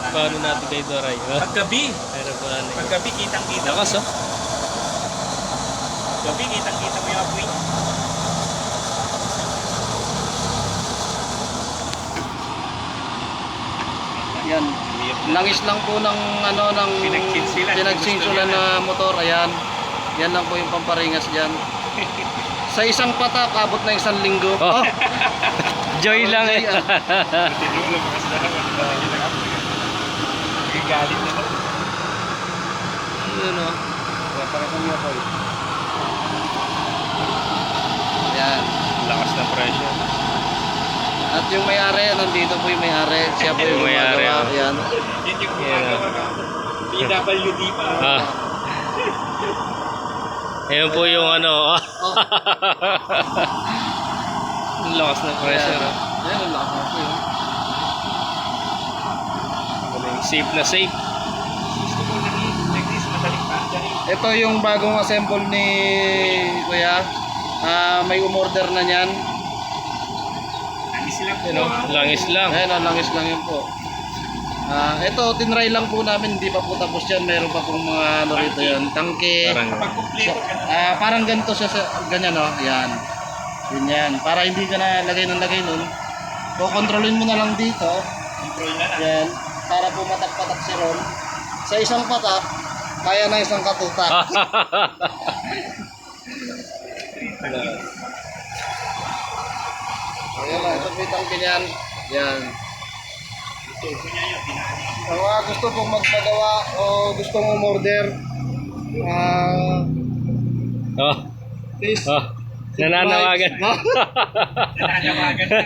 Paano natin kay Doray? Paggabi. Pero paano yun? Paggabi, kitang-kita. Lakas oh. Paggabi, kitang-kita mo yung apoy. Yan. Langis lang po ng ano ng pinagsinsulan na motor. Ayan. Yan lang po yung pamparingas diyan. Sa isang patak abot na 1 linggo. Oh. Joy lang eh. Tinulo mo kasi dalawa. Galit na. Ano? Para kami ako. Yan. Lakas ng pressure. At yung may-ari, nandito po yung may-ari. Siya po yung May-ari, gumagawa. oh. Yan. Yun yung gumagawa ng PWD pa. Ah. Ayan po yung ano. Oh. Ang lakas ng pressure. Oh. Yan, ang lakas na po yun. Safe na safe. Gusto ko nag-is, madaling pa. Ito yung bagong assemble ni Kuya. May umorder na niyan. Nagis lang po. Ano? Langis lang. Ayan, ang langis lang yun po. Ito, tinry lang po namin. Hindi pa po tapos yan. Mayroon pa pong mga ano rito yan. Tangke. Parang Kapag kumpleto ka na. Parang ganito siya. Ganyan o. Yan. Yun yan. Para hindi ka na lagay ng lagay nun. Kontrolin mo na lang dito. Control na lang. Yan. Para po matak-patak si Ron. Sa isang patak, kaya na isang katutak. Ayan na, ito po yung tangke niyan. Yan. Ito niya yun. Sa mga gusto pong magpagawa o gustong umorder, Oh. please. Oh. Nananawagan. No? Nananawagan na.